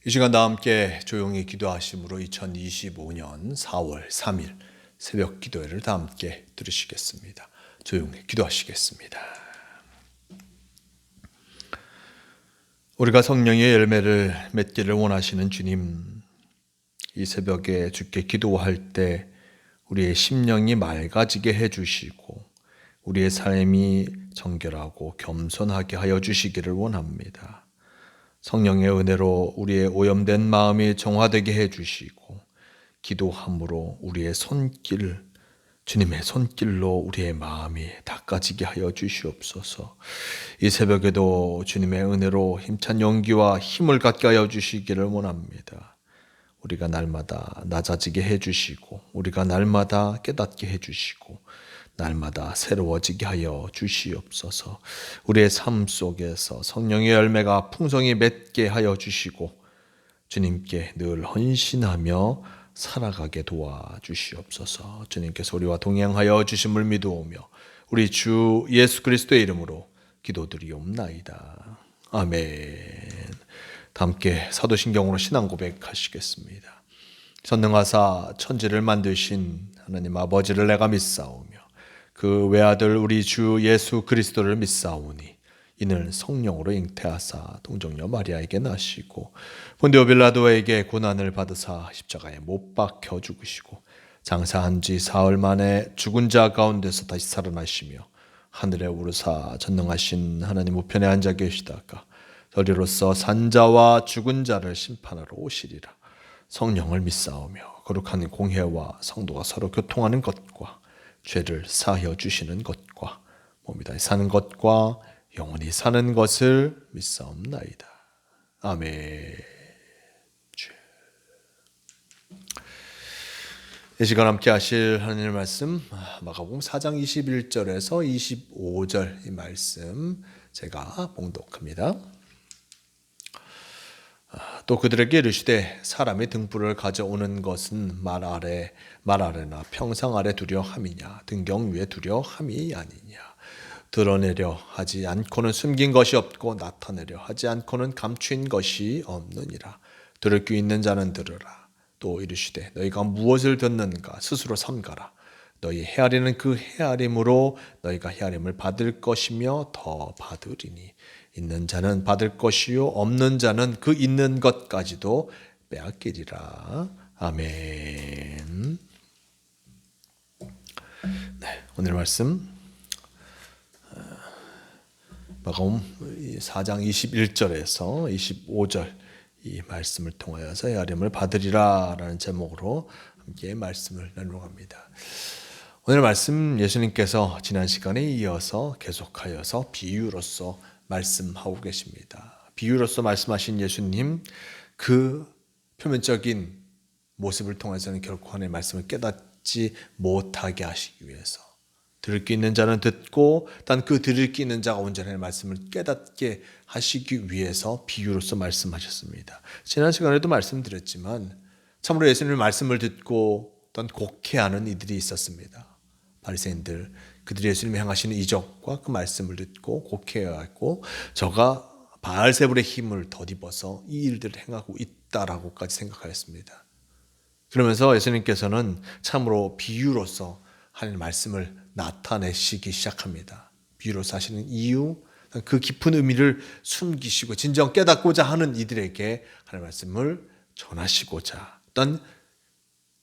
이 시간 다 함께 조용히 기도하심으로 2025년 4월 3일 새벽 기도회를 다 함께 들으시겠습니다. 조용히 기도하시겠습니다. 우리가 성령의 열매를 맺기를 원하시는 주님, 이 새벽에 주께 기도할 때 우리의 심령이 맑아지게 해주시고 우리의 삶이 정결하고 겸손하게 하여 주시기를 원합니다. 성령의 은혜로 우리의 오염된 마음이 정화되게 해주시고 기도함으로 우리의 손길, 주님의 손길로 우리의 마음이 닦아지게 하여 주시옵소서. 이 새벽에도 주님의 은혜로 힘찬 용기와 힘을 갖게 하여 주시기를 원합니다. 우리가 날마다 낮아지게 해주시고 우리가 날마다 깨닫게 해주시고 날마다 새로워지게 하여 주시옵소서. 우리의 삶 속에서 성령의 열매가 풍성히 맺게 하여 주시고 주님께 늘 헌신하며 살아가게 도와주시옵소서. 주님께서 우리와 동행하여 주심을 믿으오며 우리 주 예수 그리스도의 이름으로 기도드리옵나이다. 아멘. 함께 사도신경으로 신앙 고백하시겠습니다. 전능하사 천지를 만드신 하나님 아버지를 내가 믿사오며 그 외아들 우리 주 예수 그리스도를 믿사오니 이는 성령으로 잉태하사 동정녀 마리아에게 나시고 본디오 빌라도에게 고난을 받으사 십자가에 못 박혀 죽으시고 장사한 지 사흘 만에 죽은 자 가운데서 다시 살아나시며 하늘에 오르사 전능하신 하나님 우편에 앉아 계시다가 저리로서 산자와 죽은 자를 심판하러 오시리라. 성령을 믿사오며 거룩한 공회와 성도가 서로 교통하는 것과 죄를 사하여 주시는 것과 몸이 다시 사는 것과 영원히 사는 것을 믿사옵나이다. 아멘. 이 시간 함께 하실 하나님의 말씀 마가복음 4장 21절에서 25절 이 말씀 제가 봉독합니다. 또 그들에게 이르시되 사람의 등불을 가져오는 것은 말 아래나 평상 아래 두려 함이냐 등경 위에 두려 함이 아니냐. 드러내려 하지 않고는 숨긴 것이 없고 나타내려 하지 않고는 감추인 것이 없느니라. 들을 귀 있는 자는 들으라. 또 이르시되 너희가 무엇을 듣는가 스스로 삼가라. 너희 헤아리는 그 헤아림으로 너희가 헤아림을 받을 것이며 더 받으리니 있는 자는 받을 것이요 없는 자는 그 있는 것까지도 빼앗기리라. 아멘. 네, 오늘 말씀 마가복음 4장 21절에서 25절 이 말씀을 통하여서 헤아림을 받으리라 라는 제목으로 함께 말씀을 나누어갑니다. 오늘 말씀 예수님께서 지난 시간에 이어서 계속하여서 비유로서 말씀하고 계십니다. 비유로서 말씀하신 예수님, 그 표면적인 모습을 통해서는 결코 하나님의 말씀을 깨닫지 못하게 하시기 위해서 들을 귀 있는 자는 듣고 단 그 들을 귀 있는 자가 온전히 말씀을 깨닫게 하시기 위해서 비유로서 말씀하셨습니다. 지난 시간에도 말씀드렸지만 참으로 예수님의 말씀을 듣고 어떤 곡해하는 이들이 있었습니다. 바리새인들, 그들이 예수님이 행하시는 이적과 그 말씀을 듣고 곡해하고 저가 바알세불의 힘을 덧입어서 이 일들을 행하고 있다라고까지 생각하였습니다. 그러면서 예수님께서는 참으로 비유로서 하나님의 말씀을 나타내시기 시작합니다. 비유로서 하시는 이유, 그 깊은 의미를 숨기시고 진정 깨닫고자 하는 이들에게 하나님의 말씀을 전하시고자 어떤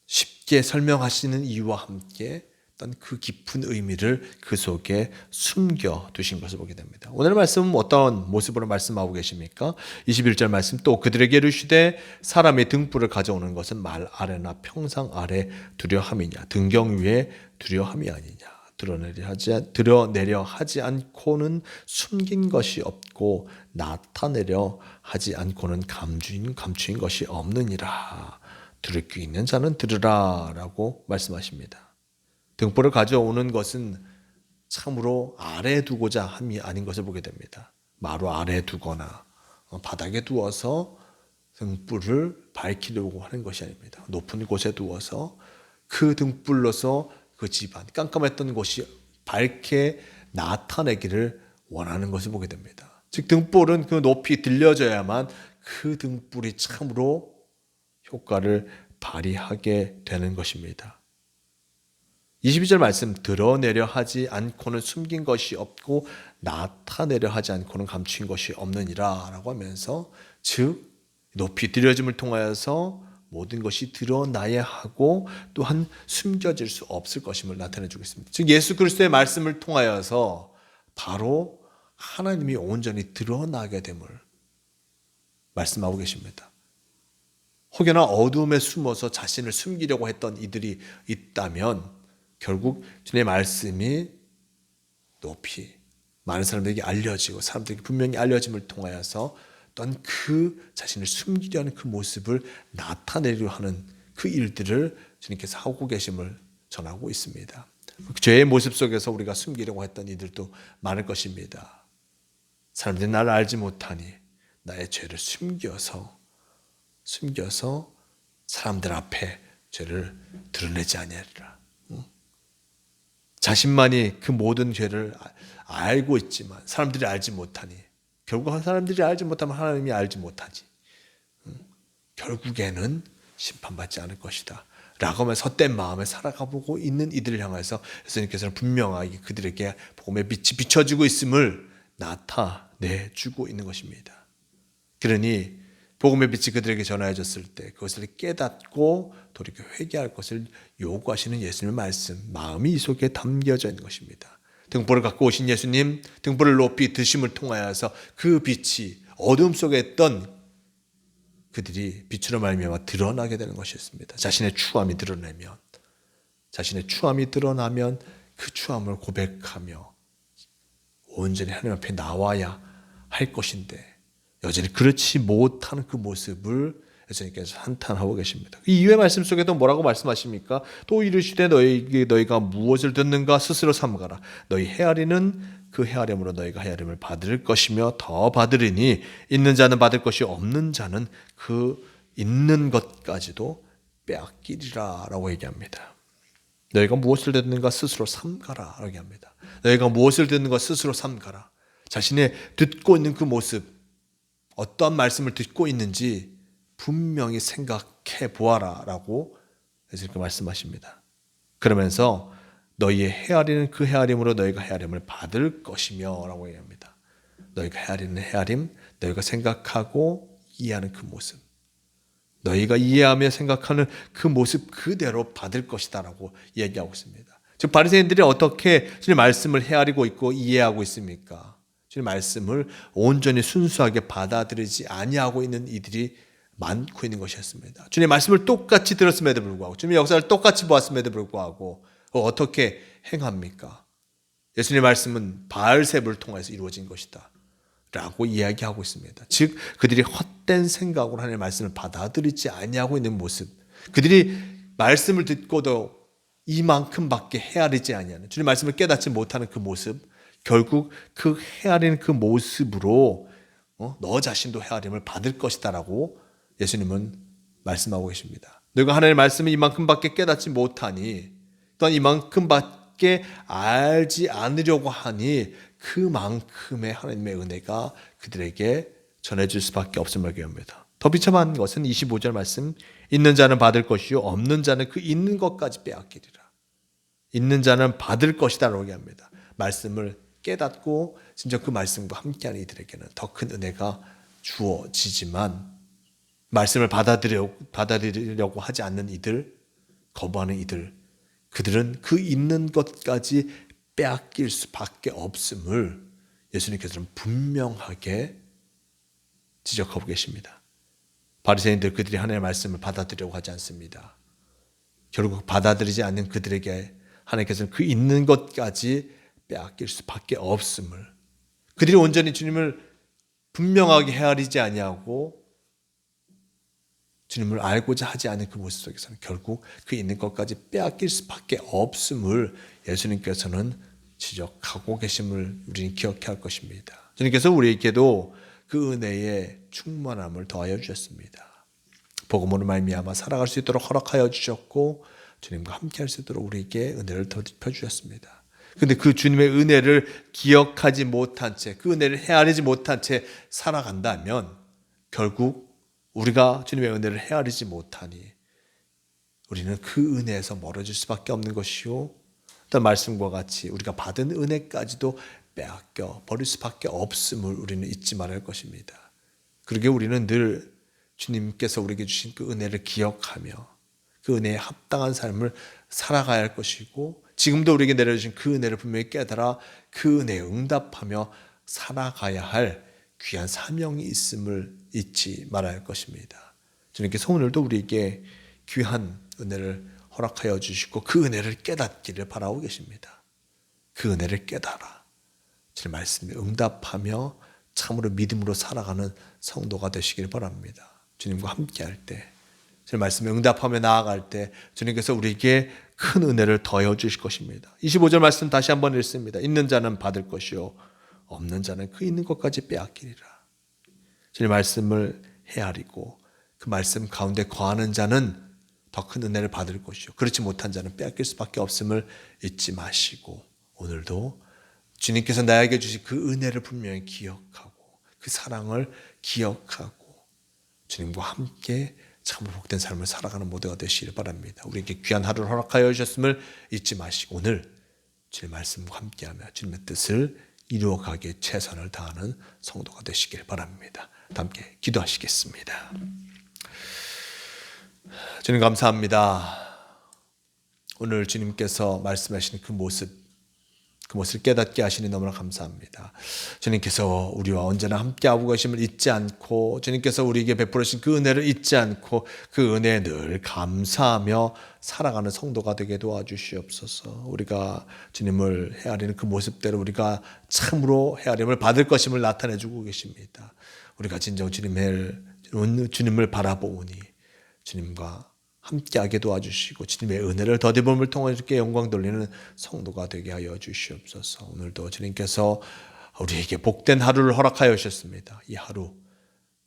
쉽게 설명하시는 이유와 함께 어떤 그 깊은 의미를 그 속에 숨겨두신 것을 보게 됩니다. 오늘 말씀은 어떤 모습으로 말씀하고 계십니까? 21절 말씀 또 그들에게 이르시되 사람의 등불을 가져오는 것은 말 아래나 평상 아래 두려함이냐 등경 위에 두려함이 아니냐. 드러내려 하지 않고는 숨긴 것이 없고 나타내려 하지 않고는 감추인 것이 없느니라. 들을 귀 있는 자는 들으라 라고 말씀하십니다. 등불을 가져오는 것은 참으로 아래에 두고자 함이 아닌 것을 보게 됩니다. 마루 아래에 두거나 바닥에 두어서 등불을 밝히려고 하는 것이 아닙니다. 높은 곳에 두어서 그 등불로서 그 집안, 깜깜했던 곳이 밝게 나타내기를 원하는 것을 보게 됩니다. 즉 등불은 그 높이 들려져야만 그 등불이 참으로 효과를 발휘하게 되는 것입니다. 22절 말씀, 드러내려 하지 않고는 숨긴 것이 없고 나타내려 하지 않고는 감추인 것이 없느니라 라고 하면서, 즉 높이 드려짐을 통하여서 모든 것이 드러나야 하고 또한 숨겨질 수 없을 것임을 나타내주고 있습니다. 즉 예수 그리스도의 말씀을 통하여서 바로 하나님이 온전히 드러나게 됨을 말씀하고 계십니다. 혹여나 어두움에 숨어서 자신을 숨기려고 했던 이들이 있다면 결국 주님의 말씀이 높이 많은 사람들에게 알려지고 사람들에게 분명히 알려짐을 통하여서 어떤 그 자신을 숨기려는 그 모습을 나타내려 하는 그 일들을 주님께서 하고 계심을 전하고 있습니다. 죄의 모습 속에서 우리가 숨기려고 했던 이들도 많을 것입니다. 사람들이 나를 알지 못하니 나의 죄를 숨겨서 사람들 앞에 죄를 드러내지 아니하리라. 자신만이 그 모든 죄를 알고 있지만 사람들이 알지 못하니, 결국 사람들이 알지 못하면 하나님이 알지 못하지. 결국에는 심판받지 않을 것이다 라고 하면서 헛된 마음에 살아가보고 있는 이들을 향해서 예수님께서는 분명하게 그들에게 복음의 빛이 비춰지고 있음을 나타내주고 있는 것입니다. 그러니 복음의 빛이 그들에게 전하여졌을 때 그것을 깨닫고 돌이켜 회개할 것을 요구하시는 예수님의 말씀, 마음이 이 속에 담겨져 있는 것입니다. 등불을 갖고 오신 예수님, 등불을 높이 드심을 통하여서 그 빛이 어둠 속에 있던 그들이 빛으로 말미암아 드러나게 되는 것이었습니다. 자신의 추함이 드러나면 그 추함을 고백하며 온전히 하나님 앞에 나와야 할 것인데 여전히 그렇지 못하는 그 모습을 예수님께서 한탄하고 계십니다. 이 이후의 말씀 속에도 뭐라고 말씀하십니까? 또 이르시되 너희가 무엇을 듣는가 스스로 삼가라. 너희 헤아리는 그 헤아림으로 너희가 헤아림을 받을 것이며 더 받으리니 있는 자는 받을 것이 없는 자는 그 있는 것까지도 빼앗기리라 라고 얘기합니다. 너희가 무엇을 듣는가 스스로 삼가라 라고 얘기합니다. 너희가 무엇을 듣는가 스스로 삼가라. 자신의 듣고 있는 그 모습, 어떠한 말씀을 듣고 있는지 분명히 생각해 보아라 라고 예수님께서 말씀하십니다. 그러면서 너희의 헤아리는 그 헤아림으로 너희가 헤아림을 받을 것이며 라고 얘기합니다. 너희가 헤아리는 헤아림, 너희가 생각하고 이해하는 그 모습, 너희가 이해하며 생각하는 그 모습 그대로 받을 것이다 라고 얘기하고 있습니다. 즉 바리새인들이 어떻게 주님의 말씀을 헤아리고 있고 이해하고 있습니까? 주님의 말씀을 온전히 순수하게 받아들이지 아니하고 있는 이들이 많고 있는 것이었습니다. 주님의 말씀을 똑같이 들었음에도 불구하고, 주님의 역사를 똑같이 보았음에도 불구하고 어떻게 행합니까? 예수님의 말씀은 바알세불을 통해서 이루어진 것이다 라고 이야기하고 있습니다. 즉 그들이 헛된 생각으로 하나님의 말씀을 받아들이지 아니하고 있는 모습, 그들이 말씀을 듣고도 이만큼밖에 헤아리지 아니하는, 주님의 말씀을 깨닫지 못하는 그 모습, 결국 그 헤아리는 그 모습으로 너 자신도 헤아림을 받을 것이다 라고 예수님은 말씀하고 계십니다. 너희가 하나님의 말씀을 이만큼밖에 깨닫지 못하니, 또한 이만큼밖에 알지 않으려고 하니 그만큼의 하나님의 은혜가 그들에게 전해질 수밖에 없음을 얘기합니다. 더 비참한 것은 25절 말씀, 있는 자는 받을 것이요 없는 자는 그 있는 것까지 빼앗기리라. 있는 자는 받을 것이다 라고 얘기합니다. 말씀을 깨닫고 진짜 그 말씀과 함께하는 이들에게는 더 큰 은혜가 주어지지만, 말씀을 받아들이려고 하지 않는 이들, 거부하는 이들, 그들은 그 있는 것까지 빼앗길 수밖에 없음을 예수님께서는 분명하게 지적하고 계십니다. 바리새인들, 그들이 하나님의 말씀을 받아들이려고 하지 않습니다. 결국 받아들이지 않는 그들에게 하나님께서는 그 있는 것까지 빼앗길 수밖에 없음을, 그들이 온전히 주님을 분명하게 헤아리지 아니하고 주님을 알고자 하지 않은 그 모습 속에서는 결국 그 있는 것까지 빼앗길 수밖에 없음을 예수님께서는 지적하고 계심을 우리는 기억해야 할 것입니다. 주님께서 우리에게도 그 은혜의 충만함을 더하여 주셨습니다. 복음으로 말미암아 살아갈 수 있도록 허락하여 주셨고 주님과 함께할 수 있도록 우리에게 은혜를 더입혀 주셨습니다. 그런데 그 주님의 은혜를 기억하지 못한 채, 그 은혜를 헤아리지 못한 채 살아간다면 결국 우리가 주님의 은혜를 헤아리지 못하니 우리는 그 은혜에서 멀어질 수밖에 없는 것이요. 또 말씀과 같이 우리가 받은 은혜까지도 빼앗겨 버릴 수밖에 없음을 우리는 잊지 말아야 할 것입니다. 그러게 우리는 늘 주님께서 우리에게 주신 그 은혜를 기억하며 그 은혜에 합당한 삶을 살아가야 할 것이고, 지금도 우리에게 내려주신 그 은혜를 분명히 깨달아 그 은혜에 응답하며 살아가야 할 귀한 사명이 있음을 잊지 말아야 할 것입니다. 주님께서 오늘도 우리에게 귀한 은혜를 허락하여 주시고 그 은혜를 깨닫기를 바라고 계십니다. 그 은혜를 깨달아 주님 말씀에 응답하며 참으로 믿음으로 살아가는 성도가 되시길 바랍니다. 주님과 함께할 때, 주님 말씀에 응답하며 나아갈 때 주님께서 우리에게 큰 은혜를 더해 주실 것입니다. 25절 말씀 다시 한번 읽습니다. 있는 자는 받을 것이요 없는 자는 그 있는 것까지 빼앗기리라. 주님 말씀을 헤아리고 그 말씀 가운데 거하는 자는 더 큰 은혜를 받을 것이요 그렇지 못한 자는 빼앗길 수밖에 없음을 잊지 마시고, 오늘도 주님께서 나에게 주신 그 은혜를 분명히 기억하고 그 사랑을 기억하고 주님과 함께 참으로 복된 삶을 살아가는 모두가 되시길 바랍니다. 우리에게 귀한 하루를 허락하여 주셨음을 잊지 마시고 오늘 주님의 말씀과 함께하며 주님의 뜻을 이루어가기에 최선을 다하는 성도가 되시길 바랍니다. 함께 기도하시겠습니다. 주님 감사합니다. 오늘 주님께서 말씀하시는 그 모습을 깨닫게 하시니 너무나 감사합니다. 주님께서 우리와 언제나 함께하고 계심을 잊지 않고, 주님께서 우리에게 베풀어 주신 그 은혜를 잊지 않고 그 은혜에 늘 감사하며 살아가는 성도가 되게 도와주시옵소서. 우리가 주님을 헤아리는 그 모습대로 우리가 참으로 헤아림을 받을 것임을 나타내 주고 계십니다. 우리가 진정 주님을 바라보니 주님과 함께하게 도와주시고 주님의 은혜를 더디봄을 통해 주께 영광 돌리는 성도가 되게 하여 주시옵소서. 오늘도 주님께서 우리에게 복된 하루를 허락하여 주셨습니다. 이 하루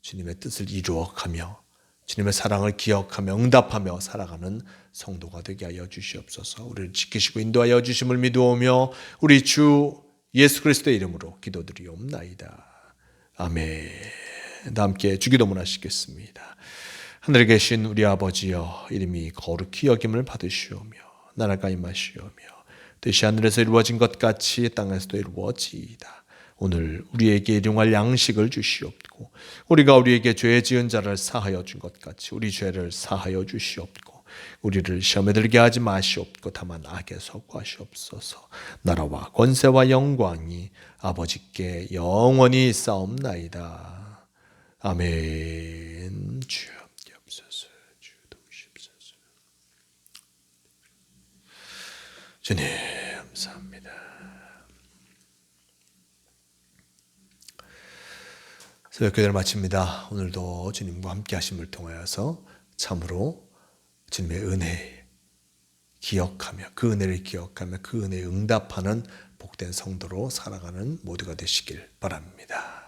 주님의 뜻을 이루어가며 주님의 사랑을 기억하며 응답하며 살아가는 성도가 되게 하여 주시옵소서. 우리를 지키시고 인도하여 주심을 믿으오며 우리 주 예수 그리스도의 이름으로 기도드리옵나이다. 아멘. 다 함께 주기도문 하시겠습니다. 하늘에 계신 우리 아버지여, 이름이 거룩히 여김을 받으시오며 나라가 임하시오며 뜻이 하늘에서 이루어진 것 같이 땅에서도 이루어지이다. 오늘 우리에게 일용할 양식을 주시옵고 우리가 우리에게 죄 지은 자를 사하여 준 것 같이 우리 죄를 사하여 주시옵고 우리를 시험에 들게 하지 마시옵고 다만 악에서 구하시옵소서. 나라와 권세와 영광이 아버지께 영원히 싸움나이다. 아멘. 주여 주님 감사합니다. 새벽기도를 마칩니다. 오늘도 주님과 함께 하심을 통하여서 참으로 주님의 은혜 기억하며 그 은혜를 기억하며 그 은혜에 응답하는 복된 성도로 살아가는 모두가 되시길 바랍니다.